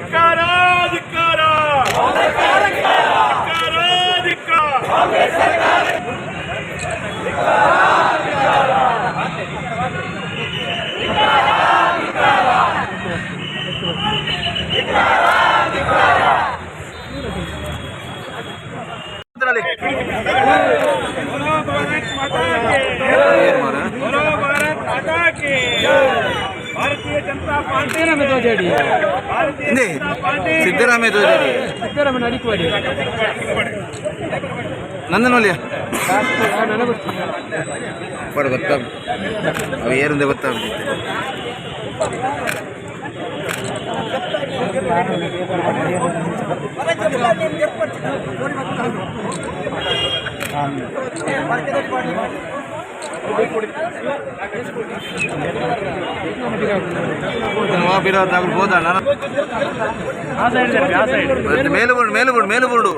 ಧಿಕ್ಕಾರ ಧಿಕ್ಕಾರ भारतीय जनता पार्टी ಸಿದ್ದರಾಮಯ್ಯ ನಡಿಕುವಾಡಿ ನಂದನೊಲಿಯ ಬಡ ಗೊತ್ತಾ ಅವು ಏರುಂದೆ ಗೊತ್ತಾಗುತ್ತೆ ಮೇಲುಬೋರ್ಡು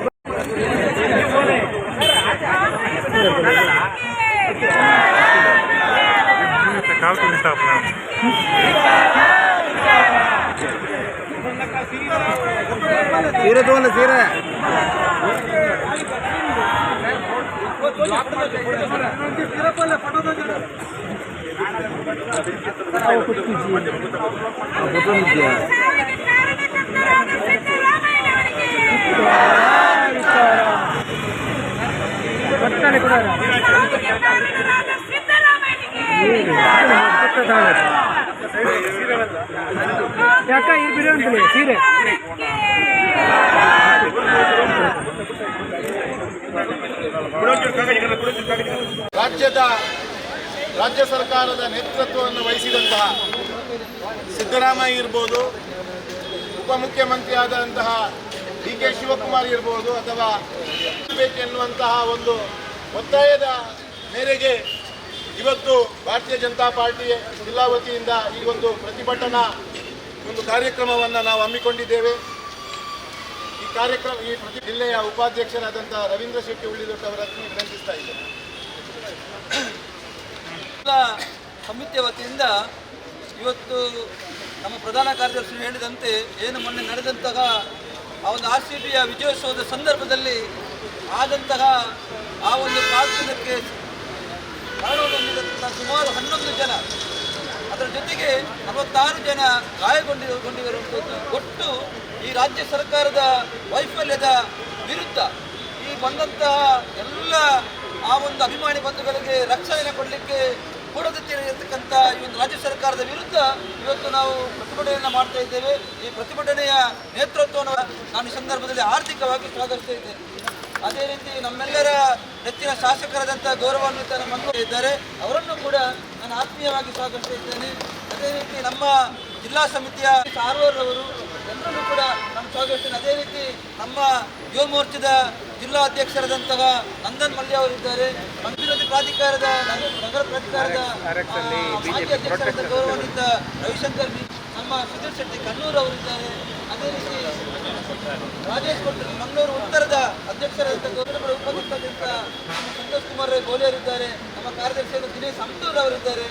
ಸೀರೆ ತಗೊಂಡ ಸೀರೆ ಯಾಕ ಈ ಬಿಡಂತಲೇ ಸೀರೆ ರಾಜ್ಯ ಸರ್ಕಾರದ ನೇತೃತ್ವವನ್ನು ವಹಿಸಿದಂತಹ ಸಿದ್ದರಾಮಯ್ಯ ಇರ್ಬೋದು, ಉಪಮುಖ್ಯಮಂತ್ರಿ ಆದಂತಹ DK ಶಿವಕುಮಾರ್ ಇರ್ಬೋದು, ಅಥವಾ ಬೇಕೆನ್ನುವಂತಹ ಒಂದು ಒತ್ತಾಯದ ಮೇರೆಗೆ ಇವತ್ತು ಭಾರತೀಯ ಜನತಾ ಪಾರ್ಟಿ ಜಿಲ್ಲಾ ವತಿಯಿಂದ ಈ ಒಂದು ಪ್ರತಿಭಟನಾ ಕಾರ್ಯಕ್ರಮವನ್ನು ನಾವು ಹಮ್ಮಿಕೊಂಡಿದ್ದೇವೆ. ಈ ಜಿಲ್ಲೆಯ ಉಪಾಧ್ಯಕ್ಷರಾದಂಥ ರವೀಂದ್ರ ಶೆಟ್ಟಿ ಉಳ್ಳಿದೊಡ್ಡವರನ್ನು ವಿನಂತಿಸ್ತಾ ಇದ್ದೇನೆ. ಸಮಿತಿಯ ವತಿಯಿಂದ ಇವತ್ತು ನಮ್ಮ ಪ್ರಧಾನ ಕಾರ್ಯದರ್ಶಿ ಹೇಳಿದಂತೆ ಏನು ಮೊನ್ನೆ ನಡೆದಂತಹ ಆ ಒಂದು RCBಯ ವಿಜಯೋತ್ಸವದ ಸಂದರ್ಭದಲ್ಲಿ ಆದಂತಹ ಆ ಒಂದು ಕಾಲ್ಪನಿಕಕ್ಕೆ ಕಾರಣಗೊಂಡಿರುವಂತಹ ಸುಮಾರು 11 ಜನ, ಅದರ ಜೊತೆಗೆ 46 ಜನ ಗಾಯಗೊಂಡಿರುವಂಥದ್ದು. ಒಟ್ಟು ಈ ರಾಜ್ಯ ಸರ್ಕಾರದ ವೈಫಲ್ಯದ ವಿರುದ್ಧ ಈ ಬಂದಂತಹ ಎಲ್ಲ ಆ ಒಂದು ಅಭಿಮಾನಿ ಬಂಧುಗಳಿಗೆ ರಕ್ಷಣೆ ಕೊಡಲಿಕ್ಕೆ ಕೊಡದಿರತಕ್ಕಂಥ ಈ ಒಂದು ರಾಜ್ಯ ಸರ್ಕಾರದ ವಿರುದ್ಧ ಇವತ್ತು ನಾವು ಪ್ರತಿಭಟನೆಯನ್ನು ಮಾಡ್ತಾ ಇದ್ದೇವೆ. ಈ ಪ್ರತಿಭಟನೆಯ ನೇತೃತ್ವವನ್ನು ನಾನು ಈ ಸಂದರ್ಭದಲ್ಲಿ ಆರ್ಥಿಕವಾಗಿ ಸ್ವಾಗತಿಸ್ತಾ ಇದ್ದೇನೆ. ಅದೇ ರೀತಿ ನಮ್ಮೆಲ್ಲರ ಹೆಚ್ಚಿನ ಶಾಸಕರಾದಂಥ ಗೌರವಾನ್ವಿತ ಮಂತ್ರಿ ಇದ್ದಾರೆ, ಅವರನ್ನು ಕೂಡ ನಾನು ಆತ್ಮೀಯವಾಗಿ ಸ್ವಾಗತಿಸ್ತಾ ಇದ್ದೇನೆ. ಅದೇ ರೀತಿ ನಮ್ಮ ಜಿಲ್ಲಾ ಸಮಿತಿಯ ಸಾರ್ವರವರು ಎಲ್ಲರನ್ನೂ ಕೂಡ ನಾನು ಸ್ವಾಗತಿಸ್ತೇನೆ. ಅದೇ ರೀತಿ ನಮ್ಮ ಯುವ ಮೋರ್ಚಾದ ಜಿಲ್ಲಾ ಅಧ್ಯಕ್ಷರಾದಂತಹ ನಂದನ್ ಮಲ್ಯ ಅವರಿದ್ದಾರೆ, ಅಭಿವೃದ್ಧಿ ಪ್ರಾಧಿಕಾರದ ನಗರ ಪ್ರಾಧಿಕಾರದ ಮಾಜಿ ಅಧ್ಯಕ್ಷರಾದ ಗೌರವಾನ್ವಿತ ರವಿಶಂಕರ್ ಬಿ, ನಮ್ಮ ಸುಧೀರ್ ಶೆಟ್ಟಿ ಕಣ್ಣೂರು ಅವರಿದ್ದಾರೆ. ಅದೇ ರೀತಿ ರಾಜೇಶ್ ಕೊಟ್ಟರು ಮಂಗಳೂರು ಉತ್ತರದ ಅಧ್ಯಕ್ಷರಾದಂಥ ಗೌರವ ಉಪಾಧ್ಯಕ್ಷರಾದಂಥ ನಮ್ಮ ಸಂತೋಷ್ ಕುಮಾರ್ ಗೋಲಿಯರಿದ್ದಾರೆ. ನಮ್ಮ ಕಾರ್ಯದರ್ಶಿಯಾದ ದಿನೇಶ್ ಅಮ್ದೂರ್ ಅವರಿದ್ದಾರೆ.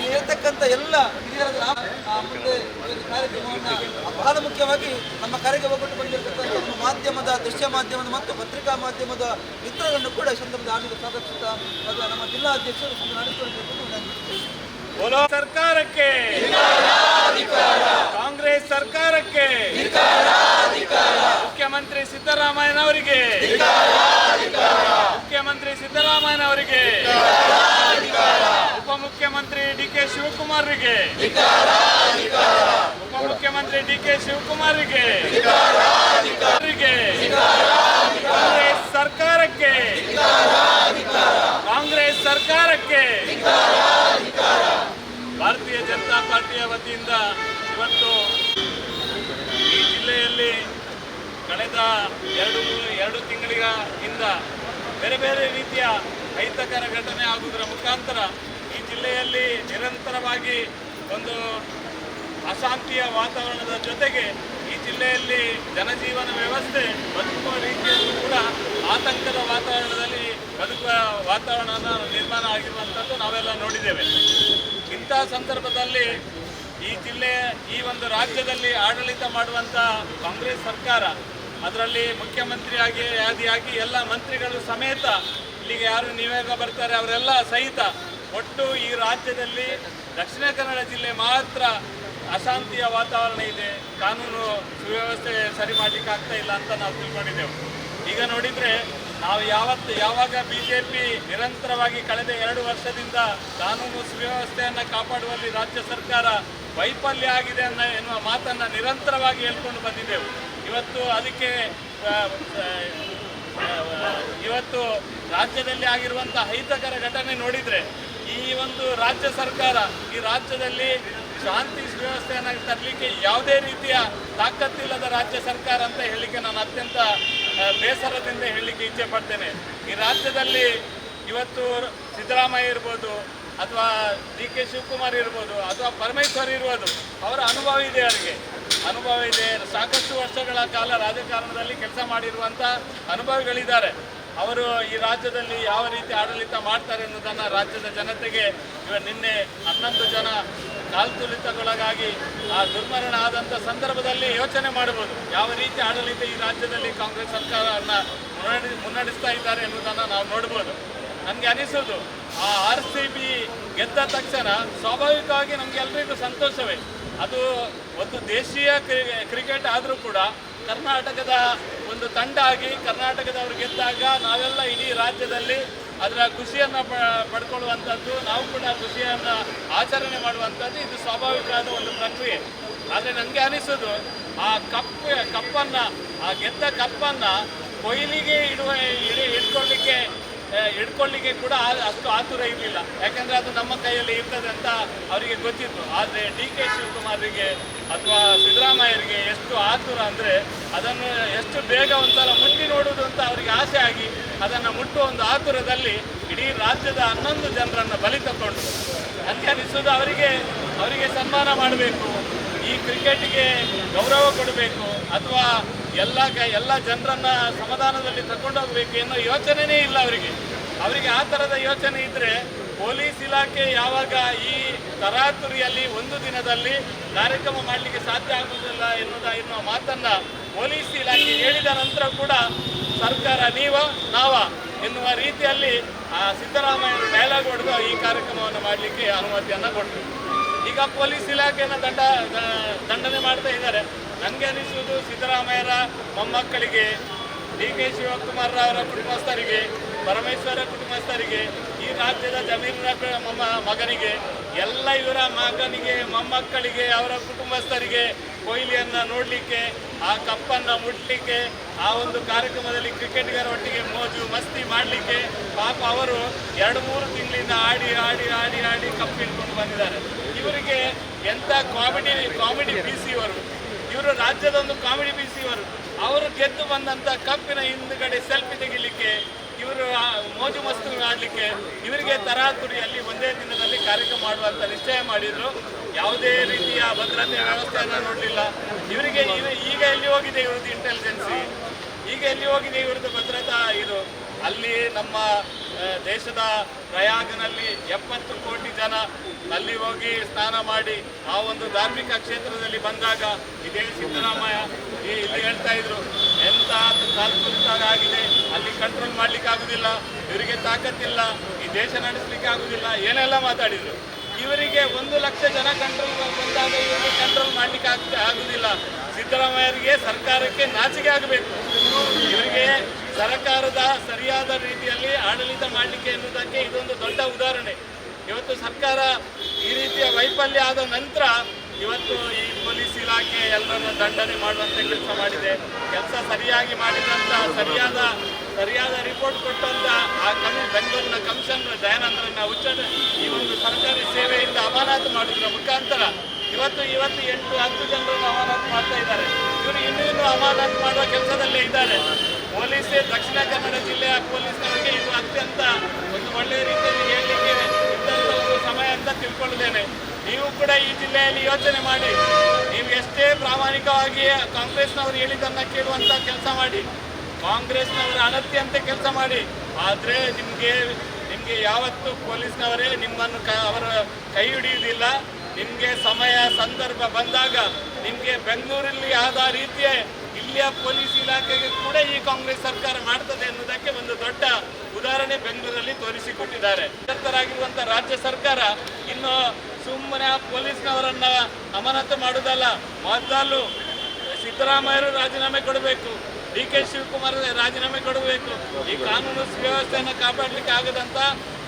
ಇರತಕ್ಕಂಥ ಎಲ್ಲ ಹಿರಿಯರ ಮುಂದೆ ಕಾರ್ಯಕ್ರಮವನ್ನು ಬಹಳ ಮುಖ್ಯವಾಗಿ ನಮ್ಮ ಕರೆಗೆ ಒಗ್ಗಟ್ಟು ಬಂದಿರತಕ್ಕಂಥ ನಮ್ಮ ಮಾಧ್ಯಮದ, ದೃಶ್ಯ ಮಾಧ್ಯಮದ ಮತ್ತು ಪತ್ರಿಕಾ ಮಾಧ್ಯಮದ ಮಿತ್ರರನ್ನು ಕೂಡ ಈ ಸಂದರ್ಭದ ಆಡಳಿತ ಸ್ವಾಗತಿಸುತ್ತಾ ನಮ್ಮ ಜಿಲ್ಲಾ ಅಧ್ಯಕ್ಷರು ನಡೆಸಿಕೊಳ್ಳಬೇಕು. बोलो ಸರ್ಕಾರಕ್ಕೆ, ಕಾಂಗ್ರೆಸ್ ಸರ್ಕಾರಕ್ಕೆ, ಮುಖ್ಯಮಂತ್ರಿ ಸಿದ್ದರಾಮಯ್ಯನವರಿಗೆ, ಮುಖ್ಯಮಂತ್ರಿ ಸಿದ್ದರಾಮಯ್ಯನವರಿಗೆ, ಉಪಮುಖ್ಯಮಂತ್ರಿ DK ಶಿವಕುಮಾರ್ರಿಗೆ, ಉಪಮುಖ್ಯಮಂತ್ರಿ DK ಶಿವಕುಮಾರ್ರಿಗೆ, ಕಾಂಗ್ರೆಸ್ ಸರ್ಕಾರಕ್ಕೆ, ಕಾಂಗ್ರೆಸ್ ಸರ್ಕಾರಕ್ಕೆ ಭಾರತೀಯ ಜನತಾ ಪಾರ್ಟಿಯ ವತಿಯಿಂದ ಇವತ್ತು ಈ ಜಿಲ್ಲೆಯಲ್ಲಿ ಕಳೆದ ಎರಡು ತಿಂಗಳಿಂದ ಬೇರೆ ಬೇರೆ ರೀತಿಯ ಅಹಿತಕರ ಘಟನೆ ಆಗುವುದರ ಮುಖಾಂತರ ಈ ಜಿಲ್ಲೆಯಲ್ಲಿ ನಿರಂತರವಾಗಿ ಒಂದು ಅಶಾಂತಿಯ ವಾತಾವರಣದ ಜೊತೆಗೆ ಈ ಜಿಲ್ಲೆಯಲ್ಲಿ ಜನಜೀವನ ವ್ಯವಸ್ಥೆ ಬದುಕುವ ರೀತಿಯಲ್ಲೂ ಕೂಡ ಆತಂಕದ ವಾತಾವರಣದಲ್ಲಿ ಬದುಕುವ ವಾತಾವರಣ ನಿರ್ಮಾಣ ಆಗಿರುವಂಥದ್ದು ನಾವೆಲ್ಲ ನೋಡಿದ್ದೇವೆ. ಇಂಥ ಸಂದರ್ಭದಲ್ಲಿ ಈ ಒಂದು ರಾಜ್ಯದಲ್ಲಿ ಆಡಳಿತ ಮಾಡುವಂಥ ಕಾಂಗ್ರೆಸ್ ಸರ್ಕಾರ, ಅದರಲ್ಲಿ ಮುಖ್ಯಮಂತ್ರಿಯಾಗಿ ಆದಿಯಾಗಿ ಎಲ್ಲ ಮಂತ್ರಿಗಳು ಸಮೇತ ಇಲ್ಲಿಗೆ ಯಾರು ನಿಯೋಗ ಬರ್ತಾರೆ ಅವರೆಲ್ಲ ಸಹಿತ ಒಟ್ಟು ಈ ರಾಜ್ಯದಲ್ಲಿ ದಕ್ಷಿಣ ಕನ್ನಡ ಜಿಲ್ಲೆ ಮಾತ್ರ ಅಶಾಂತಿಯ ವಾತಾವರಣ ಇದೆ, ಕಾನೂನು ಸುವ್ಯವಸ್ಥೆ ಸರಿ ಮಾಡಲಿಕ್ಕೆ ಆಗ್ತಾ ಇಲ್ಲ ಅಂತ ನಾವು ತಿಳ್ಕೊಂಡಿದ್ದೆವು. ಈಗ ನೋಡಿದರೆ ನಾವು ಯಾವಾಗ BJP ನಿರಂತರವಾಗಿ ಕಳೆದ 2 ವರ್ಷದಿಂದ ಕಾನೂನು ಸುವ್ಯವಸ್ಥೆಯನ್ನು ಕಾಪಾಡುವಲ್ಲಿ ರಾಜ್ಯ ಸರ್ಕಾರ ವೈಫಲ್ಯ ಆಗಿದೆ ಎನ್ನುವ ಮಾತನ್ನು ನಿರಂತರವಾಗಿ ಹೇಳ್ಕೊಂಡು ಬಂದಿದ್ದೆವು. ಇವತ್ತು ರಾಜ್ಯದಲ್ಲಿ ಆಗಿರುವಂಥ ಅಹಿತಕರ ಘಟನೆ ನೋಡಿದರೆ ಈ ಒಂದು ರಾಜ್ಯ ಸರ್ಕಾರ ಈ ರಾಜ್ಯದಲ್ಲಿ ಶಾಂತಿ ಸುವ್ಯವಸ್ಥೆಯನ್ನು ತರಲಿಕ್ಕೆ ಯಾವುದೇ ರೀತಿಯ ತಾಕತ್ತಿಲ್ಲದ ರಾಜ್ಯ ಸರ್ಕಾರ ಅಂತ ಹೇಳಲಿಕ್ಕೆ ನಾನು ಅತ್ಯಂತ ಬೇಸರದಿಂದ ಹೇಳಲಿಕ್ಕೆ ಇಚ್ಛೆ ಪಡ್ತೇನೆ. ಈ ರಾಜ್ಯದಲ್ಲಿ ಇವತ್ತು ಸಿದ್ದರಾಮಯ್ಯ ಇರ್ಬೋದು ಅಥವಾ DK ಶಿವಕುಮಾರ್ ಇರ್ಬೋದು ಅಥವಾ ಪರಮೇಶ್ವರ್ ಇರ್ಬೋದು, ಅವರ ಅನುಭವ ಇದೆ, ಅನುಭವ ಇದೆ, ಸಾಕಷ್ಟು ವರ್ಷಗಳ ಕಾಲ ರಾಜಕಾರಣದಲ್ಲಿ ಕೆಲಸ ಮಾಡಿರುವಂಥ ಅನುಭವಿಗಳಿದ್ದಾರೆ. ಅವರು ಈ ರಾಜ್ಯದಲ್ಲಿ ಯಾವ ರೀತಿ ಆಡಳಿತ ಮಾಡ್ತಾರೆ ಎನ್ನುವುದನ್ನು ರಾಜ್ಯದ ಜನತೆಗೆ ನಿನ್ನೆ 11 ಜನ ಕಾಲ್ತುಳಿತಗೊಳಗಾಗಿ ಆ ದುರ್ಮರಣ ಆದಂಥ ಸಂದರ್ಭದಲ್ಲಿ ಯೋಚನೆ ಮಾಡಬಹುದು ಯಾವ ರೀತಿ ಆಡಳಿತ ಈ ರಾಜ್ಯದಲ್ಲಿ ಕಾಂಗ್ರೆಸ್ ಸರ್ಕಾರವನ್ನು ಮುನ್ನಡೆಸ್ತಾ ಇದ್ದಾರೆ ಎನ್ನುವುದನ್ನು ನಾವು ನೋಡ್ಬೋದು. ನನಗೆ ಅನಿಸೋದು ಆ RCB ಗೆದ್ದ ತಕ್ಷಣ ಸ್ವಾಭಾವಿಕವಾಗಿ ನಮಗೆಲ್ಲರಿಗೂ ಸಂತೋಷವೇ. ಅದು ಒಂದು ದೇಶೀಯ ಕ್ರಿಕೆಟ್ ಆದರೂ ಕೂಡ ಕರ್ನಾಟಕದ ಒಂದು ತಂಡ ಆಗಿ ಕರ್ನಾಟಕದವರು ಗೆದ್ದಾಗ ನಾವೆಲ್ಲ ಇಡೀ ರಾಜ್ಯದಲ್ಲಿ ಅದರ ಖುಷಿಯನ್ನು ಪಡ್ಕೊಳ್ಳುವಂಥದ್ದು, ನಾವು ಕೂಡ ಖುಷಿಯನ್ನು ಆಚರಣೆ ಮಾಡುವಂಥದ್ದು ಇದು ಸ್ವಾಭಾವಿಕವಾದ ಒಂದು ಪ್ರಕ್ರಿಯೆ. ಆದರೆ ನನಗೆ ಅನಿಸೋದು ಆ ಕಪ್ಪನ್ನು ಆ ಗೆದ್ದ ಕಪ್ಪನ್ನು ಕೊಯ್ಲಿಗೆ ಹಿಡ್ಕೊಳ್ಳಿಕ್ಕೆ ಕೂಡ ಅಷ್ಟು ಆತುರ ಇರಲಿಲ್ಲ, ಯಾಕಂದರೆ ಅದು ನಮ್ಮ ಕೈಯಲ್ಲಿ ಇರ್ತದೆ ಅಂತ ಅವರಿಗೆ ಗೊತ್ತಿತ್ತು. ಆದರೆ DK ಶಿವಕುಮಾರಿಗೆ ಅಥವಾ ಸಿದ್ದರಾಮಯ್ಯರಿಗೆ ಎಷ್ಟು ಆತುರ ಅಂದರೆ ಅದನ್ನು ಎಷ್ಟು ಬೇಗ ಒಂದ್ಸಲ ಮುಟ್ಟಿ ನೋಡುವುದು ಅಂತ ಅವರಿಗೆ ಆಸೆ ಆಗಿ ಅದನ್ನು ಮುಟ್ಟುವ ಒಂದು ಆತುರದಲ್ಲಿ ಇಡೀ ರಾಜ್ಯದ 11 ಜನರನ್ನು ಬಲಿ ತಗೊಂಡು ನನಗೆ ಅನಿಸೋದು ಅವರಿಗೆ ಸನ್ಮಾನ ಮಾಡಬೇಕು, ಈ ಕ್ರಿಕೆಟ್ಗೆ ಗೌರವ ಕೊಡಬೇಕು ಅಥವಾ ಎಲ್ಲ ಜನರನ್ನು ಸಮಾಧಾನದಲ್ಲಿ ತಗೊಂಡೋಗ್ಬೇಕು ಅನ್ನೋ ಯೋಚನೆಯೇ ಇಲ್ಲ ಅವರಿಗೆ ಆ ಥರದ ಯೋಚನೆ ಇದ್ದರೆ ಪೊಲೀಸ್ ಇಲಾಖೆ ಯಾವಾಗ ಈ ತರಾತುರಿಯಲ್ಲಿ ಒಂದು ದಿನದಲ್ಲಿ ಕಾರ್ಯಕ್ರಮ ಮಾಡಲಿಕ್ಕೆ ಸಾಧ್ಯ ಆಗುವುದಿಲ್ಲ ಎನ್ನುವ ಮಾತನ್ನು ಪೊಲೀಸ್ ಇಲಾಖೆ ಹೇಳಿದ ನಂತರ ಕೂಡ ಸರ್ಕಾರ ನಾವ ಎನ್ನುವ ರೀತಿಯಲ್ಲಿ ಆ ಸಿದ್ದರಾಮಯ್ಯರು ಡೈಲಾಗ್ ಹೊಡೆದು ಈ ಕಾರ್ಯಕ್ರಮವನ್ನು ಮಾಡಲಿಕ್ಕೆ ಅನುಮತಿಯನ್ನು ಕೊಟ್ಟರು. ಈಗ ಪೊಲೀಸ್ ಇಲಾಖೆಯನ್ನು ದಂಡನೆ ಮಾಡ್ತಾ ಇದ್ದಾರೆ. ನನಗೆ ಅನಿಸುವುದು ಸಿದ್ದರಾಮಯ್ಯರ ಮೊಮ್ಮಕ್ಕಳಿಗೆ, DK ಶಿವಕುಮಾರ್ ಅವರ ಕುಟುಂಬಸ್ಥರಿಗೆ, ಪರಮೇಶ್ವರ ಕುಟುಂಬಸ್ಥರಿಗೆ, ಈ ರಾಜ್ಯದ ಜಮೀನಿನ ಮಗನಿಗೆ, ಎಲ್ಲ ಇವರ ಮಗನಿಗೆ, ಮೊಮ್ಮಕ್ಕಳಿಗೆ, ಅವರ ಕುಟುಂಬಸ್ಥರಿಗೆ ಕೊಹ್ಲಿಯನ್ನು ನೋಡಲಿಕ್ಕೆ, ಆ ಕಪ್ಪನ್ನು ಮುಟ್ಲಿಕ್ಕೆ, ಆ ಒಂದು ಕಾರ್ಯಕ್ರಮದಲ್ಲಿ ಕ್ರಿಕೆಟಿಗರ ಒಟ್ಟಿಗೆ ಮೋಜು ಮಸ್ತಿ ಮಾಡಲಿಕ್ಕೆ ಪಾಪ ಅವರು 2-3 ತಿಂಗಳಿಂದ ಆಡಿ ಕಪ್ ಹಿಡ್ಕೊಂಡು ಬಂದಿದ್ದಾರೆ. ಇವರಿಗೆ ಎಂಥ ಕಾಮಿಡಿ PC ಇವರು ರಾಜ್ಯದ ಒಂದು ಕಾಮಿಡಿ PC ಅವರು ಗೆದ್ದು ಬಂದಂಥ ಕಪ್ಪಿನ ಹಿಂದುಗಡೆ ಸೆಲ್ಫಿ ತೆಗಿಲಿಕ್ಕೆ, ಇವರು ಮೋಜು ಮಸ್ತು ಮಾಡಲಿಕ್ಕೆ ಇವರಿಗೆ ತರಾತುರಿಯಲ್ಲಿ ಒಂದೇ ದಿನದಲ್ಲಿ ಕಾರ್ಯಕ್ರಮ ಮಾಡುವಂಥ ನಿಶ್ಚಯ ಮಾಡಿದರು. ಯಾವುದೇ ರೀತಿಯ ಭದ್ರತೆ ವ್ಯವಸ್ಥೆಯನ್ನು ನೋಡಲಿಲ್ಲ. ಇವರಿಗೆ ಈಗ ಎಲ್ಲಿ ಹೋಗಿದೆ ಇವ್ರದ್ದು ಇಂಟೆಲಿಜೆನ್ಸಿ, ಈಗ ಎಲ್ಲಿ ಹೋಗಿದೆ ಇವ್ರದ್ದು ಭದ್ರತಾ ಅಲ್ಲಿ ನಮ್ಮ ದೇಶದ ಪ್ರಯಾಗನಲ್ಲಿ 70 ಕೋಟಿ ಜನ ಅಲ್ಲಿ ಹೋಗಿ ಸ್ನಾನ ಮಾಡಿ ಆ ಒಂದು ಧಾರ್ಮಿಕ ಕ್ಷೇತ್ರದಲ್ಲಿ ಬಂದಾಗ ಇದೇ ಸಿದ್ದರಾಮಯ್ಯ ಇಲ್ಲಿ ಹೇಳ್ತಾ ಇದ್ರು ಎಂಥ ತಾತ್ಪರ್ಯವಾಗಿದೆ, ಅಲ್ಲಿ ಕಂಟ್ರೋಲ್ ಮಾಡ್ಲಿಕ್ಕೆ ಆಗುದಿಲ್ಲ, ಇವರಿಗೆ ತಾಕತ್ತಿಲ್ಲ, ಈ ದೇಶ ನಡೆಸಲಿಕ್ಕೆ ಆಗುದಿಲ್ಲ, ಏನೆಲ್ಲ ಮಾತಾಡಿದ್ರು. ಇವರಿಗೆ 1 ಲಕ್ಷ ಜನ ಕಂಟ್ರೋಲ್ ಬಂದಾಗ ಇವರಿಗೆ ಕಂಟ್ರೋಲ್ ಮಾಡ್ಲಿಕ್ಕೆ ಆಗುದಿಲ್ಲ. ಸಿದ್ದರಾಮಯ್ಯರಿಗೆ ಸರ್ಕಾರಕ್ಕೆ ನಾಚಿಕೆ ಆಗಬೇಕು. ಇವರಿಗೆ ಸರ್ಕಾರದ ಸರಿಯಾದ ರೀತಿಯಲ್ಲಿ ಆಡಳಿತ ಮಾಡಲಿಕ್ಕೆ ಎನ್ನುವುದಕ್ಕೆ ಇದೊಂದು ದೊಡ್ಡ ಉದಾಹರಣೆ. ಇವತ್ತು ಸರ್ಕಾರ ಈ ರೀತಿಯ ವೈಫಲ್ಯ ಆದ ನಂತರ ಇವತ್ತು ಈ ಪೊಲೀಸ್ ಇಲಾಖೆ ಎಲ್ಲರನ್ನು ದಂಡನೆ ಮಾಡುವಂಥ ಕೆಲಸ ಮಾಡಿದೆ. ಕೆಲಸ ಸರಿಯಾಗಿ ಮಾಡಿದಂಥ ಸರಿಯಾದ ರಿಪೋರ್ಟ್ ಕೊಟ್ಟಂಥ ಆ ಬೆಂಗಳೂರಿನ ಕಮಿಷನರ್ ದಯಾನಂದರನ್ನ ಈ ಒಂದು ಸರ್ಕಾರಿ ಸೇವೆಯಿಂದ ಅಮಾನತು ಮಾಡೋದ್ರ ಮುಖಾಂತರ ಇವತ್ತು 8-10 ಜನರನ್ನು ಅಮಾನತು ಮಾಡ್ತಾ ಇದ್ದಾರೆ. ಇವರು ಇನ್ನೂ ಅಮಾನತು ಮಾಡುವ ಕೆಲಸದಲ್ಲೇ ಇದ್ದಾರೆ. ದಕ್ಷಿಣ ಕನ್ನಡ ಜಿಲ್ಲೆಯ ಪೊಲೀಸ್ನವರಿಗೆ ಇದು ಅತ್ಯಂತ ಒಂದು ಒಳ್ಳೆಯ ರೀತಿಯಲ್ಲಿ ಹೇಳಲಿಕ್ಕೆ ಇದ್ದಂಥ ಒಂದು ಸಮಯ ಅಂತ ತಿಳ್ಕೊಳ್ಳುತ್ತೇನೆ. ನೀವು ಕೂಡ ಈ ಜಿಲ್ಲೆಯಲ್ಲಿ ಯೋಚನೆ ಮಾಡಿ, ನೀವು ಎಷ್ಟೇ ಪ್ರಾಮಾಣಿಕವಾಗಿ ಕಾಂಗ್ರೆಸ್ನವರು ಹೇಳಿದ್ದನ್ನು ಕೇಳುವಂಥ ಕೆಲಸ ಮಾಡಿ, ಕಾಂಗ್ರೆಸ್ನವರ ಅನತ್ಯಂತೆ ಕೆಲಸ ಮಾಡಿ. ಆದರೆ ನಿಮಗೆ ಯಾವತ್ತೂ ಪೊಲೀಸ್ನವರೇ ನಿಮ್ಮನ್ನು ಅವರ ಕೈ ಹಿಡಿಯುವುದಿಲ್ಲ. ನಿಮಗೆ ಸಮಯ ಸಂದರ್ಭ ಬಂದಾಗ ನಿಮಗೆ ಬೆಂಗಳೂರಲ್ಲಿ ಆದ ರೀತಿಯ ಇಲ್ಲಿಯ ಪೊಲೀಸ್ ಇಲಾಖೆಗೆ ಕೂಡ ಈ ಕಾಂಗ್ರೆಸ್ ಸರ್ಕಾರ ಮಾಡ್ತದೆ ಎನ್ನುವುದಕ್ಕೆ ಒಂದು ದೊಡ್ಡ ಉದಾಹರಣೆ ಬೆಂಗಳೂರಲ್ಲಿ ತೋರಿಸಿಕೊಟ್ಟಿದ್ದಾರೆ. ಆಗಿರುವಂತಹ ರಾಜ್ಯ ಸರ್ಕಾರ ಇನ್ನು ಸುಮ್ಮನೆ ಪೊಲೀಸ್ನವರನ್ನ ಅಮಾನತು ಮಾಡುವುದಲ್ಲ, ಮೊದಲು ಸಿದ್ದರಾಮಯ್ಯರು ರಾಜೀನಾಮೆ ಕೊಡಬೇಕು, DK ಶಿವಕುಮಾರ್ ರಾಜೀನಾಮೆ ಕೊಡಬೇಕು, ಈ ಕಾನೂನು ಸುವ್ಯವಸ್ಥೆಯನ್ನು ಕಾಪಾಡಲಿಕ್ಕೆ ಆಗದಂತ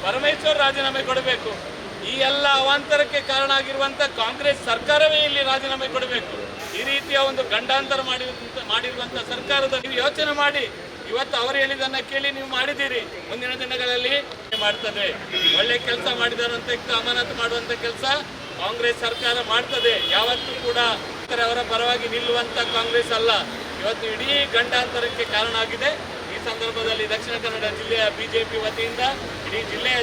ಪರಮೇಶ್ವರ್ ರಾಜೀನಾಮೆ ಕೊಡಬೇಕು. ಈ ಎಲ್ಲ ಅವಾಂತರಕ್ಕೆ ಕಾರಣ ಆಗಿರುವಂತ ಕಾಂಗ್ರೆಸ್ ಸರ್ಕಾರವೇ ಇಲ್ಲಿ ರಾಜೀನಾಮೆ ಕೊಡಬೇಕು. ಈ ರೀತಿಯ ಒಂದು ಗಂಡಾಂತರ ಮಾಡಿರುವಂತ ಸರ್ಕಾರದ ನೀವು ಯೋಚನೆ ಮಾಡಿ. ಇವತ್ತು ಅವರು ಹೇಳಿದನ್ನ ಕೇಳಿ ನೀವು ಮಾಡಿದ್ದೀರಿ, ಮುಂದಿನ ದಿನಗಳಲ್ಲಿ ಮಾಡ್ತದೆ. ಒಳ್ಳೆ ಕೆಲಸ ಮಾಡಿದಾರಂತ ಅಮಾನತು ಮಾಡುವಂತ ಕೆಲಸ ಕಾಂಗ್ರೆಸ್ ಸರ್ಕಾರ ಮಾಡ್ತದೆ. ಯಾವತ್ತೂ ಕೂಡ ಅವರ ಪರವಾಗಿ ನಿಲ್ಲುವಂತ ಕಾಂಗ್ರೆಸ್ ಅಲ್ಲ. ಇವತ್ತು ಇಡೀ ಗಂಡಾಂತರಕ್ಕೆ ಕಾರಣ ಆಗಿದೆ. ಈ ಸಂದರ್ಭದಲ್ಲಿ ದಕ್ಷಿಣ ಕನ್ನಡ ಜಿಲ್ಲೆಯ ಬಿಜೆಪಿ ವತಿಯಿಂದ ಇಡೀ ಜಿಲ್ಲೆಯ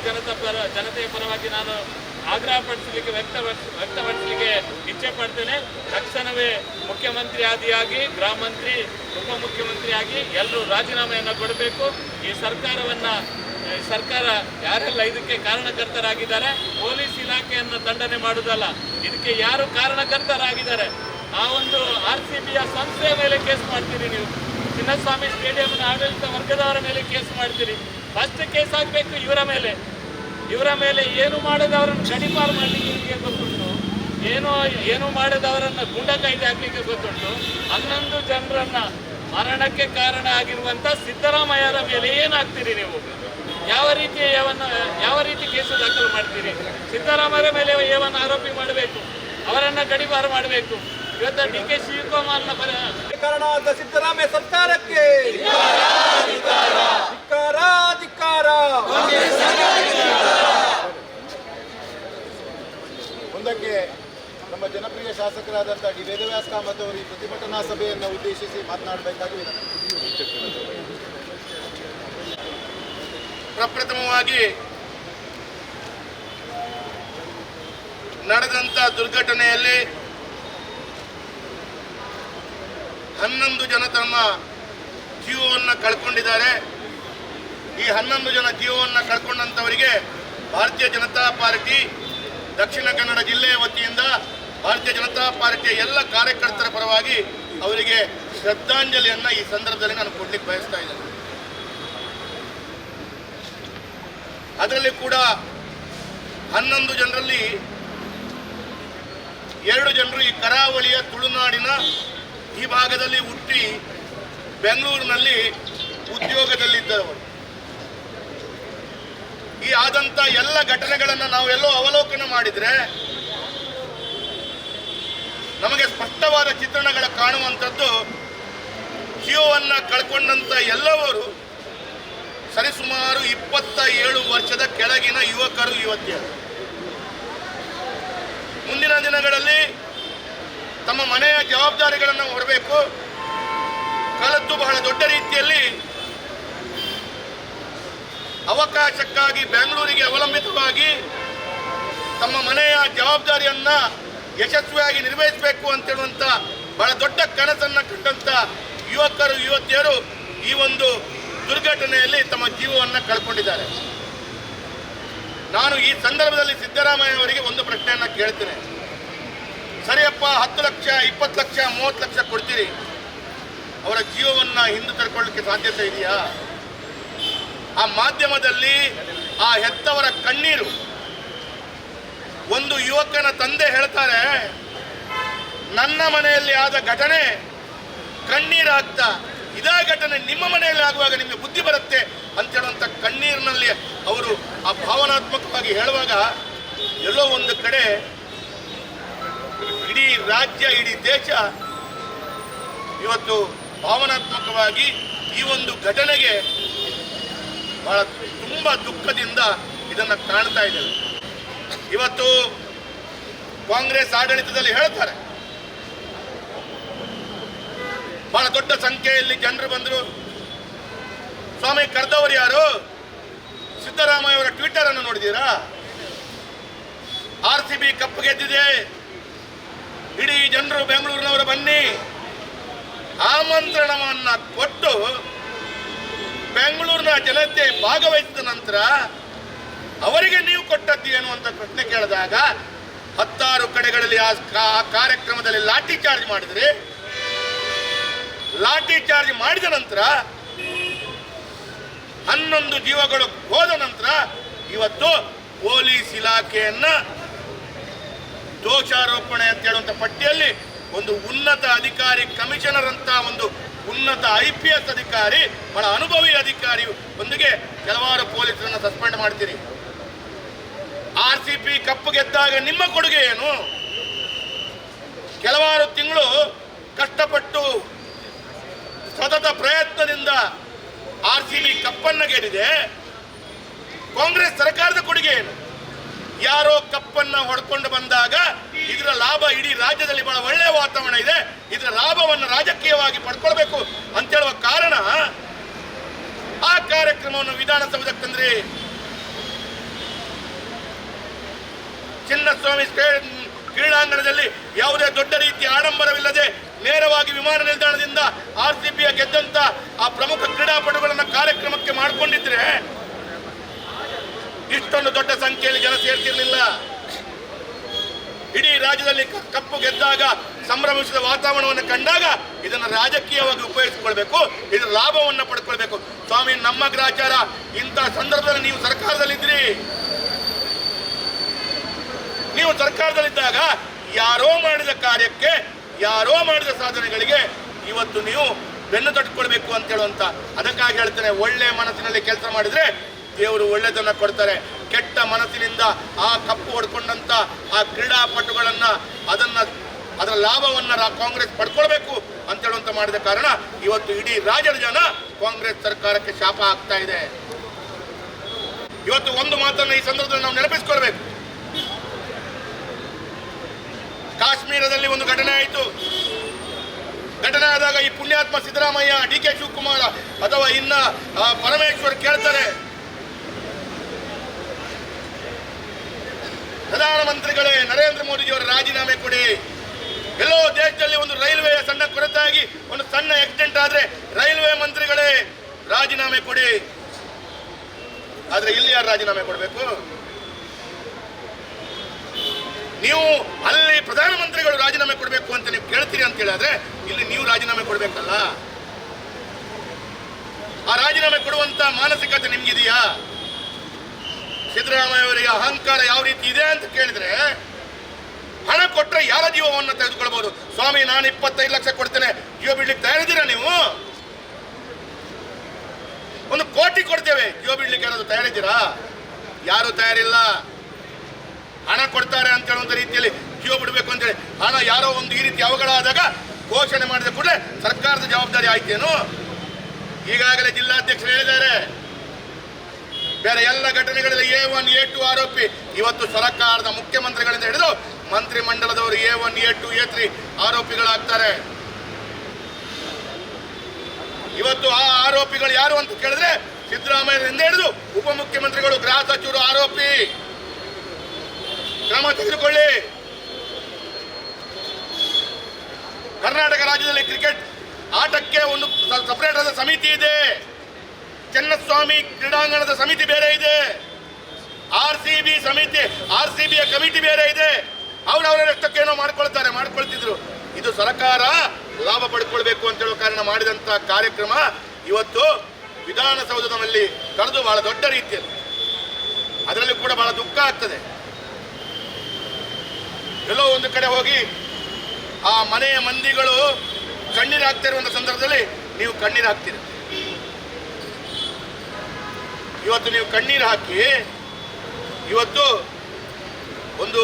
ಜನತೆಯ ಪರವಾಗಿ ನಾನು ಆಗ್ರಹಪಡಿಸಲಿಕ್ಕೆ ವ್ಯಕ್ತಪಡಿಸಲಿಕ್ಕೆ ಇಚ್ಛೆ ಪಡ್ತೇನೆ. ತಕ್ಷಣವೇ ಮುಖ್ಯಮಂತ್ರಿ ಆದಿಯಾಗಿ ಗೃಹ ಮಂತ್ರಿ ಉಪಮುಖ್ಯಮಂತ್ರಿ ಆಗಿ ಎಲ್ಲರೂ ರಾಜೀನಾಮೆಯನ್ನು ಕೊಡಬೇಕು. ಈ ಸರ್ಕಾರ ಯಾರೆಲ್ಲ ಇದಕ್ಕೆ ಕಾರಣಕರ್ತರಾಗಿದ್ದಾರೆ, ಪೊಲೀಸ್ ಇಲಾಖೆಯನ್ನು ದಂಡನೆ ಮಾಡುವುದಲ್ಲ, ಇದಕ್ಕೆ ಯಾರು ಕಾರಣಕರ್ತರಾಗಿದ್ದಾರೆ ಆ ಒಂದು RCBಯ ಸಂಸ್ಥೆಯ ಮೇಲೆ ಕೇಸ್ ಮಾಡ್ತೀರಿ. ನೀವು ಚಿನ್ನಸ್ವಾಮಿ ಸ್ಟೇಡಿಯಂನ ಆಡಳಿತ ವರ್ಗದವರ ಮೇಲೆ ಕೇಸ್ ಮಾಡ್ತೀರಿ. ಫಸ್ಟ್ ಕೇಸ್ ಆಗಬೇಕು ಇವರ ಮೇಲೆ ಏನು ಮಾಡದವರನ್ನು ಗಡಿಪಾರು ಮಾಡಲಿಕ್ಕೆ ಗೊತ್ತುಂಟು, ಏನು ಮಾಡದವರನ್ನು ಗುಂಡ ಕಾಯ್ದೆ ಹಾಕಲಿಕ್ಕೆ ಗೊತ್ತುಂಟು. 11 ಜನರನ್ನ ಮರಣಕ್ಕೆ ಕಾರಣ ಆಗಿರುವಂತ ಸಿದ್ದರಾಮಯ್ಯರ ಮೇಲೆ ಏನಾಗ್ತೀರಿ ನೀವು? ಯಾವ ರೀತಿ ಕೇಸು ದಾಖಲು ಮಾಡ್ತೀರಿ? ಸಿದ್ದರಾಮಯ್ಯ ಮೇಲೆ ಏವನ್ನು ಆರೋಪಿ ಮಾಡಬೇಕು, ಅವರನ್ನ ಗಡಿಪಾರು ಮಾಡಬೇಕು. ಇವತ್ತು DK ಶಿವಕುಮಾರ್ನ ಕಾರಣವಾದ ಸಿದ್ದರಾಮಯ್ಯ ಸರ್ಕಾರಕ್ಕೆ ಧಿಕ್ಕಾರ. ಮುಂದಕ್ಕೆ ನಮ್ಮ ಜನಪ್ರಿಯ ಶಾಸಕರಾದಂಥ ಡಿ ವೇದವ್ಯಾಸ ಕಾಮತ್ ಅವರು ಈ ಪ್ರತಿಭಟನಾ ಸಭೆಯನ್ನು ಉದ್ದೇಶಿಸಿ ಮಾತನಾಡಬೇಕಾಗಿ ವಿನಂತಿ. ಪ್ರಪ್ರಥಮವಾಗಿ ನಡೆದಂಥ ದುರ್ಘಟನೆಯಲ್ಲಿ 11 ಜನ ತಮ್ಮ ಜೀವವನ್ನು ಕಳ್ಕೊಂಡಿದ್ದಾರೆ. ಈ 11 ಜನ ಜೀವವನ್ನು ಕಳ್ಕೊಂಡಂಥವರಿಗೆ ಭಾರತೀಯ ಜನತಾ ಪಾರ್ಟಿ ದಕ್ಷಿಣ ಕನ್ನಡ ಜಿಲ್ಲೆಯ ವತಿಯಿಂದ ಭಾರತೀಯ ಜನತಾ ಪಾರ್ಟಿಯ ಎಲ್ಲ ಕಾರ್ಯಕರ್ತರ ಪರವಾಗಿ ಅವರಿಗೆ ಶ್ರದ್ಧಾಂಜಲಿಯನ್ನು ಈ ಸಂದರ್ಭದಲ್ಲಿ ನಾನು ಕೊಡ್ಲಿಕ್ಕೆ ಬಯಸ್ತಾ ಇದ್ದೇನೆ. ಅದರಲ್ಲಿ ಕೂಡ 11 ಜನರಲ್ಲಿ 2 ಜನರು ಈ ಕರಾವಳಿಯ ತುಳುನಾಡಿನ ಈ ಭಾಗದಲ್ಲಿ ಹುಟ್ಟಿ ಬೆಂಗಳೂರಿನಲ್ಲಿ ಉದ್ಯೋಗದಲ್ಲಿದ್ದವರು. ಈ ಆದಂಥ ಎಲ್ಲ ಘಟನೆಗಳನ್ನು ನಾವೆಲ್ಲೋ ಅವಲೋಕನ ಮಾಡಿದರೆ ನಮಗೆ ಸ್ಪಷ್ಟವಾದ ಚಿತ್ರಣಗಳ ಕಾಣುವಂಥದ್ದು, ಜೀವವನ್ನು ಕಳ್ಕೊಂಡಂಥ ಎಲ್ಲವರು ಸರಿಸುಮಾರು 27 ವರ್ಷದ ಕೆಳಗಿನ ಯುವಕರು ಯುವತಿಯರು. ಮುಂದಿನ ದಿನಗಳಲ್ಲಿ ತಮ್ಮ ಮನೆಯ ಜವಾಬ್ದಾರಿಗಳನ್ನು ಹೊರಬೇಕು, ಕಲಿತು ಬಹಳ ದೊಡ್ಡ ರೀತಿಯಲ್ಲಿ ಅವಕಾಶಕ್ಕಾಗಿ ಬೆಂಗಳೂರಿಗೆ ಅವಲಂಬಿತವಾಗಿ ತಮ್ಮ ಮನೆಯ ಜವಾಬ್ದಾರಿಯನ್ನು ಯಶಸ್ವಿಯಾಗಿ ನಿರ್ವಹಿಸಬೇಕು ಅಂತೇಳುವಂಥ ಬಹಳ ದೊಡ್ಡ ಕನಸನ್ನು ಕಂಡಂಥ ಯುವಕರು ಯುವತಿಯರು ಈ ಒಂದು ದುರ್ಘಟನೆಯಲ್ಲಿ ತಮ್ಮ ಜೀವವನ್ನು ಕಳ್ಕೊಂಡಿದ್ದಾರೆ. ನಾನು ಈ ಸಂದರ್ಭದಲ್ಲಿ ಸಿದ್ದರಾಮಯ್ಯ ಅವರಿಗೆ ಒಂದು ಪ್ರಶ್ನೆಯನ್ನು ಕೇಳ್ತೇನೆ. ಸರಿಯಪ್ಪ, 10 ಲಕ್ಷ 20 ಲಕ್ಷ 30 ಲಕ್ಷ ಕೊಡ್ತೀರಿ, ಅವರ ಜೀವವನ್ನು ಹಿಂದೆ ತರ್ಕೊಳ್ಳಿಕ್ಕೆ ಸಾಧ್ಯತೆ ಇದೆಯಾ? ಆ ಮಾಧ್ಯಮದಲ್ಲಿ ಆ ಹೆತ್ತವರ ಕಣ್ಣೀರು, ಒಂದು ಯುವಕನ ತಂದೆ ಹೇಳ್ತಾರೆ, ನನ್ನ ಮನೆಯಲ್ಲಿ ಆದ ಘಟನೆ ಕಣ್ಣೀರು ಹಾಕ್ತಾ, ಇದೇ ಘಟನೆ ನಿಮ್ಮ ಮನೆಯಲ್ಲಿ ಆಗುವಾಗ ನಿಮಗೆ ಬುದ್ಧಿ ಬರುತ್ತೆ ಅಂತ ಹೇಳುವಂಥ ಕಣ್ಣೀರಿನಲ್ಲಿ ಅವರು ಆ ಭಾವನಾತ್ಮಕವಾಗಿ ಹೇಳುವಾಗ ಎಲ್ಲೋ ಒಂದು ಕಡೆ ಇಡೀ ರಾಜ್ಯ ಇಡೀ ದೇಶ ಇವತ್ತು ಭಾವನಾತ್ಮಕವಾಗಿ ಈ ಒಂದು ಘಟನೆಗೆ ಬಹಳ ತುಂಬ ದುಃಖದಿಂದ ಇದನ್ನು ಕಾಣ್ತಾ ಇದ್ದೇವೆ. ಇವತ್ತು ಕಾಂಗ್ರೆಸ್ ಆಡಳಿತದಲ್ಲಿ ಹೇಳ್ತಾರೆ, ಬಹಳ ದೊಡ್ಡ ಸಂಖ್ಯೆಯಲ್ಲಿ ಜನರು ಬಂದರು. ಸ್ವಾಮಿ ಕರೆದವರು ಯಾರು? ಸಿದ್ದರಾಮಯ್ಯ ಅವರ ಟ್ವಿಟರ್ ಅನ್ನು ನೋಡಿದ್ದೀರಾ? RCB ಕಪ್ ಗೆದ್ದಿದೆ, ಇಡೀ ಜನರು ಬೆಂಗಳೂರಿನವರು ಬನ್ನಿ ಆಮಂತ್ರಣವನ್ನು ಕೊಟ್ಟು ಬೆಂಗಳೂರಿನ ಜನತೆ ಭಾಗವಹಿಸಿದ ನಂತರ ಅವರಿಗೆ ನೀವು ಕೊಟ್ಟದ್ದು ಏನು ಅಂತ ಪ್ರಶ್ನೆ ಕೇಳಿದಾಗ 10 ಕಡೆಗಳಲ್ಲಿ ಆ ಕಾರ್ಯಕ್ರಮದಲ್ಲಿ ಲಾಠಿ ಚಾರ್ಜ್ ಮಾಡಿದ್ರೆ, ಲಾಠಿ ಚಾರ್ಜ್ ಮಾಡಿದ ನಂತರ 11 ಜೀವಗಳು ಹೋದ ನಂತರ ಇವತ್ತು ಪೊಲೀಸ್ ಇಲಾಖೆಯನ್ನ ದೋಷಾರೋಪಣೆ ಅಂತ ಹೇಳುವಂತ ಪಟ್ಟಿಯಲ್ಲಿ ಒಂದು ಉನ್ನತ ಅಧಿಕಾರಿ, ಕಮಿಷನರ್ ಅಂತ ಒಂದು ಉನ್ನತ IPS ಅಧಿಕಾರಿ, ಬಹಳ ಅನುಭವಿ ಅಧಿಕಾರಿ ಒಂದಿಗೆ ಕೆಲವಾರು ಪೊಲೀಸರನ್ನ ಸಸ್ಪೆಂಡ್ ಮಾಡ್ತೀರಿ. RCB ಕಪ್ಪು ಗೆದ್ದಾಗ ನಿಮ್ಮ ಕೊಡುಗೆ ಏನು? ಕೆಲವಾರು ತಿಂಗಳು ಕಷ್ಟಪಟ್ಟು ಸತತ ಪ್ರಯತ್ನದಿಂದ RCB ಕಪ್ಪನ್ನು ಗೆದ್ದಿದೆ. ಕಾಂಗ್ರೆಸ್ ಸರ್ಕಾರದ ಕೊಡುಗೆ ಏನು? ಯಾರೋ ಕಪ್ಪನ್ನ ಹೊಡ್ಕೊಂಡು ಬಂದಾಗ ಇದರ ಲಾಭ ಇಡೀ ರಾಜ್ಯದಲ್ಲಿ ಬಹಳ ಒಳ್ಳೆಯ ವಾತಾವರಣ ಇದೆ, ಇದರ ಲಾಭವನ್ನು ರಾಜಕೀಯವಾಗಿ ಪಡ್ಕೊಳ್ಬೇಕು ಅಂತ ಹೇಳುವ ಕಾರಣ ಆ ಕಾರ್ಯಕ್ರಮವನ್ನು ವಿಧಾನಸೌಧಕ್ಕೆ ತಂದ್ರಿ. ಚಿನ್ನಸ್ವಾಮಿ ಕ್ರೀಡಾಂಗಣದಲ್ಲಿ ಯಾವುದೇ ದೊಡ್ಡ ರೀತಿಯ ಆಡಂಬರವಿಲ್ಲದೆ ನೇರವಾಗಿ ವಿಮಾನ ನಿಲ್ದಾಣದಿಂದ RCBಯ ಗೆದ್ದಂತ ಆ ಪ್ರಮುಖ ಕ್ರೀಡಾಪಟುಗಳನ್ನ ಕಾರ್ಯಕ್ರಮಕ್ಕೆ ಮಾಡಿಕೊಂಡಿದ್ರೆ ಇಷ್ಟೊಂದು ದೊಡ್ಡ ಸಂಖ್ಯೆಯಲ್ಲಿ ಜನ ಸೇರ್ತಿರ್ಲಿಲ್ಲ. ಇಡೀ ರಾಜ್ಯದಲ್ಲಿ ಕಪ್ಪು ಗೆದ್ದಾಗ ಸಂಭ್ರಮಿಸಿದ ವಾತಾವರಣವನ್ನು ಕಂಡಾಗ ಇದನ್ನು ರಾಜಕೀಯವಾಗಿ ಉಪಯೋಗಿಸಿಕೊಳ್ಬೇಕು, ಇದರ ಲಾಭವನ್ನು ಪಡ್ಕೊಳ್ಬೇಕು. ಸ್ವಾಮಿ, ನಮ್ಮ ಗ್ರಾಚಾರ ಇಂಥ ಸಂದರ್ಭದಲ್ಲಿ ನೀವು ಸರ್ಕಾರದಲ್ಲಿದ್ರಿ. ನೀವು ಸರ್ಕಾರದಲ್ಲಿದ್ದಾಗ ಯಾರೋ ಮಾಡಿದ ಕಾರ್ಯಕ್ಕೆ, ಯಾರೋ ಮಾಡಿದ ಸಾಧನೆಗಳಿಗೆ ಇವತ್ತು ನೀವು ಬೆನ್ನು ತಟ್ಕೊಳ್ಬೇಕು ಅಂತ ಹೇಳುವಂತ. ಅದಕ್ಕಾಗಿ ಹೇಳ್ತೇನೆ, ಒಳ್ಳೆ ಮನಸ್ಸಿನಲ್ಲಿ ಕೆಲಸ ಮಾಡಿದ್ರೆ ದೇವರು ಒಳ್ಳೆದನ್ನ ಕೊಡ್ತಾರೆ. ಕೆಟ್ಟ ಮನಸ್ಸಿನಿಂದ ಆ ಕಪ್ಪು ಹೊಡ್ಕೊಂಡಂತ ಆ ಕ್ರೀಡಾಪಟುಗಳನ್ನ ಅದರ ಲಾಭವನ್ನ ಕಾಂಗ್ರೆಸ್ ಪಡ್ಕೊಳ್ಬೇಕು ಅಂತ ಹೇಳುವಂತ ಮಾಡಿದ ಕಾರಣ ಇವತ್ತು ಇಡೀ ರಾಜ್ಯದ ಜನ ಕಾಂಗ್ರೆಸ್ ಸರ್ಕಾರಕ್ಕೆ ಶಾಪ ಆಗ್ತಾ ಇದೆ. ಇವತ್ತು ಒಂದು ಮಾತನ್ನ ಈ ಸಂದರ್ಭದಲ್ಲಿ ನಾವು ನೆನಪಿಸ್ಕೊಳ್ಬೇಕು. ಕಾಶ್ಮೀರದಲ್ಲಿ ಒಂದು ಘಟನೆ ಆಯಿತು. ಘಟನೆ ಆದಾಗ ಈ ಪುಣ್ಯಾತ್ಮ ಸಿದ್ದರಾಮಯ್ಯ, DK ಶಿವಕುಮಾರ್ ಅಥವಾ ಇನ್ನ ಪರಮೇಶ್ವರ್ ಕೇಳ್ತಾರೆ, ಪ್ರಧಾನಮಂತ್ರಿಗಳೇ, ನರೇಂದ್ರ ಮೋದಿಜಿಯವರ ರಾಜೀನಾಮೆ ಕೊಡಿ. ಎಲ್ಲೋ ದೇಶದಲ್ಲಿ ಒಂದು ರೈಲ್ವೆಯ ಸಣ್ಣ ಕೊರತೆಯಾಗಿ ಒಂದು ಸಣ್ಣ ಆಕ್ಸಿಡೆಂಟ್ ಆದ್ರೆ ರೈಲ್ವೆ ಮಂತ್ರಿಗಳೇ ರಾಜೀನಾಮೆ ಕೊಡಿ. ಆದ್ರೆ ಇಲ್ಲಿ ಯಾರು ರಾಜೀನಾಮೆ ಕೊಡಬೇಕು? ನೀವು ಅಲ್ಲಿ ಪ್ರಧಾನಮಂತ್ರಿಗಳು ರಾಜೀನಾಮೆ ಕೊಡಬೇಕು ಅಂತ ನೀವು ಕೇಳ್ತೀರಿ ಅಂತ ಹೇಳಿದ್ರೆ ಇಲ್ಲಿ ನೀವು ರಾಜೀನಾಮೆ ಕೊಡಬೇಕಲ್ಲ. ಆ ರಾಜೀನಾಮೆ ಕೊಡುವಂತ ಮಾನಸಿಕತೆ ನಿಮ್ಗಿದೆಯಾ? ಸಿದ್ದರಾಮಯ್ಯ ಅವರಿಗೆ ಅಹಂಕಾರ ಯಾವ ರೀತಿ ಇದೆ ಅಂತ ಕೇಳಿದ್ರೆ, ಹಣ ಕೊಟ್ಟರೆ ಯಾರ ಜೀವವನ್ನು ತೆಗೆದುಕೊಳ್ಬಹುದು. ಸ್ವಾಮಿ, ನಾನು 25 ಲಕ್ಷ ಕೊಡ್ತೇನೆ, ಜೀವ ಬಿಡ್ಲಿಕ್ಕೆ ತಯಾರಿದ್ದೀರಾ ನೀವು? 1 ಕೋಟಿ ಕೊಡ್ತೇವೆ, ಜೀವ ಬಿಡ್ಲಿಕ್ಕೆ ಯಾರಾದ್ರು ತಯಾರಿದ್ದೀರಾ? ಯಾರು ತಯಾರಿಲ್ಲ. ಹಣ ಕೊಡ್ತಾರೆ ಅಂತ ಹೇಳುವಂತ ರೀತಿಯಲ್ಲಿ ಜೀವ ಬಿಡಬೇಕು ಅಂತೇಳಿ ಹಣ ಯಾರೋ ಒಂದು ಈ ರೀತಿ ಅವಘಡ ಆದಾಗ ಘೋಷಣೆ ಮಾಡಿದ ಕೂಡಲೇ ಸರ್ಕಾರದ ಜವಾಬ್ದಾರಿ ಆಯ್ತೇನು? ಈಗಾಗಲೇ ಜಿಲ್ಲಾಧ್ಯಕ್ಷರು ಹೇಳಿದ್ದಾರೆ, ಬೇರೆ ಎಲ್ಲ ಘಟನೆಗಳಲ್ಲಿ A1, A2 ಆರೋಪಿ. ಇವತ್ತು ಸರ್ಕಾರದ ಮುಖ್ಯಮಂತ್ರಿಗಳಿಂದ ಹಿಡಿದು ಮಂತ್ರಿ ಮಂಡಲದವರು A1, A2, A3 ಆರೋಪಿಗಳಾಗ್ತಾರೆ. ಇವತ್ತು ಆ ಆರೋಪಿಗಳು ಯಾರು ಅಂತ ಕೇಳಿದ್ರೆ ಸಿದ್ದರಾಮಯ್ಯರಿಂದ ಹಿಡಿದು ಉಪಮುಖ್ಯಮಂತ್ರಿಗಳು, ಗೃಹ ಸಚಿವರು ಆರೋಪಿ. ಕ್ರಮ ತೆಗೆದುಕೊಳ್ಳಿ. ಕರ್ನಾಟಕ ರಾಜ್ಯದಲ್ಲಿ ಕ್ರಿಕೆಟ್ ಆಟಕ್ಕೆ ಒಂದು ಸಪರೇಟ್ ಆದ ಸಮಿತಿ ಇದೆ. ಚಿನ್ನಸ್ವಾಮಿ ಕ್ರೀಡಾಂಗಣದ ಸಮಿತಿ ಬೇರೆ ಇದೆ. RCBಯ ಕಮಿಟಿ ಬೇರೆ ಇದೆ. ಅವರವರಷ್ಟಕ್ಕೇನೋ ಮಾಡ್ಕೊಳ್ತಿದ್ರು. ಇದು ಸರ್ಕಾರ ಲಾಭ ಪಡ್ಕೊಳ್ಬೇಕು ಅಂತ ಹೇಳುವ ಕಾರಣ ಮಾಡಿದಂತ ಕಾರ್ಯಕ್ರಮ ಇವತ್ತು ವಿಧಾನಸೌಧದಲ್ಲಿ ಕರೆದು ಬಹಳ ದೊಡ್ಡ ರೀತಿಯಲ್ಲಿ, ಅದರಲ್ಲಿ ಕೂಡ ಬಹಳ ದುಃಖ ಆಗ್ತದೆ. ಎಲ್ಲೋ ಒಂದು ಕಡೆ ಹೋಗಿ ಆ ಮನೆಯ ಮಂದಿಗಳು ಕಣ್ಣೀರು ಹಾಕ್ತಾ ಇರುವಂತ ಸಂದರ್ಭದಲ್ಲಿ ನೀವು ಕಣ್ಣೀರು ಹಾಕ್ತೀರಿ. ಇವತ್ತು ನೀವು ಕಣ್ಣೀರು ಹಾಕಿ ಇವತ್ತು ಒಂದು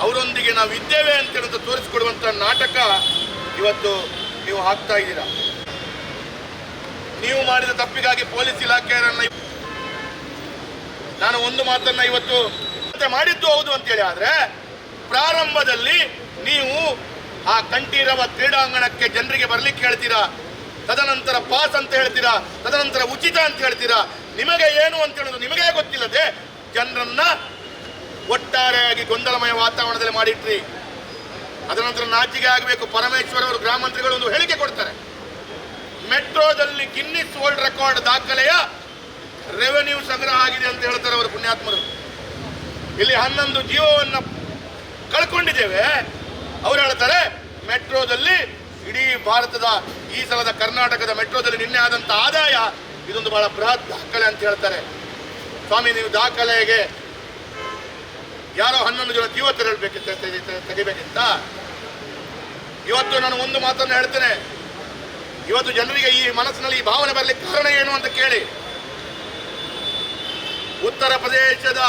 ಅವರೊಂದಿಗೆ ನಾವು ಇದ್ದೇವೆ ಅಂತ ತೋರಿಸಿಕೊಡುವಂತ ನಾಟಕ ಇವತ್ತು ನೀವು ಹಾಕ್ತಾ ಇದ್ದೀರಾ. ನೀವು ಮಾಡಿದ ತಪ್ಪಿಗಾಗಿ ಪೊಲೀಸ್ ಇಲಾಖೆಯವರನ್ನ ನಾನು ಒಂದು ಮಾತನ್ನ ಇವತ್ತು ಮಾಡಿದ್ದು ಹೌದು ಅಂತೇಳಿ, ಆದ್ರೆ ಪ್ರಾರಂಭದಲ್ಲಿ ನೀವು ಆ ಕಂಠೀರವ ಕ್ರೀಡಾಂಗಣಕ್ಕೆ ಜನರಿಗೆ ಬರ್ಲಿಕ್ಕೆ ಹೇಳ್ತೀರಾ, ತದನಂತರ ಪಾಸ್ ಅಂತ ಹೇಳ್ತೀರಾ, ತದನಂತರ ಉಚಿತ ಅಂತ ಹೇಳ್ತೀರಾ. ನಿಮಗೆ ಏನು ಅಂತ ಹೇಳೋದು ನಿಮಗೇ ಗೊತ್ತಿಲ್ಲದೆ ಜನರನ್ನ ಒಟ್ಟಾರೆಯಾಗಿ ಗೊಂದಲಮಯ ವಾತಾವರಣದಲ್ಲಿ ಮಾಡಿಟ್ರಿ. ಅದನಂತರ ನಾಚಿಕೆ ಆಗಬೇಕು. ಪರಮೇಶ್ವರ್ ಅವರು ಗೃಹ ಮಂತ್ರಿಗಳು ಒಂದು ಹೇಳಿಕೆ ಕೊಡ್ತಾರೆ, ಮೆಟ್ರೋದಲ್ಲಿ ಗಿನ್ನಿಸ್ ವರ್ಲ್ಡ್ ರೆಕಾರ್ಡ್ ದಾಖಲೆಯ ರೆವೆನ್ಯೂ ಸಂಗ್ರಹ ಆಗಿದೆ ಅಂತ ಹೇಳ್ತಾರೆ ಅವರು ಪುಣ್ಯಾತ್ಮರು. ಇಲ್ಲಿ 11 ಜೀವವನ್ನು ಕಳ್ಕೊಂಡಿದ್ದೇವೆ. ಅವ್ರು ಹೇಳ್ತಾರೆ ಮೆಟ್ರೋದಲ್ಲಿ ಇಡೀ ಭಾರತದ ಈ ಸಲದ ಕರ್ನಾಟಕದ ಮೆಟ್ರೋದಲ್ಲಿ ನಿನ್ನೆ ಆದಂಥ ಆದಾಯ ಇದೊಂದು ಬಹಳ ಬೃಹತ್ ದಾಖಲೆ ಅಂತ ಹೇಳ್ತಾರೆ. ಸ್ವಾಮಿ, ನೀವು ದಾಖಲೆಗೆ ಯಾರೋ 11 ಜನ ಜೀವ ತೆಗಿಬೇಕಿತ್ತ? ಇವತ್ತು ನಾನು ಒಂದು ಮಾತನ್ನು ಹೇಳ್ತೇನೆ. ಇವತ್ತು ಜನರಿಗೆ ಈ ಮನಸ್ಸಿನಲ್ಲಿ ಈ ಭಾವನೆ ಬರಲಿಕ್ಕೆ ಕಾರಣ ಏನು ಅಂತ ಕೇಳಿ. ಉತ್ತರ ಪ್ರದೇಶದ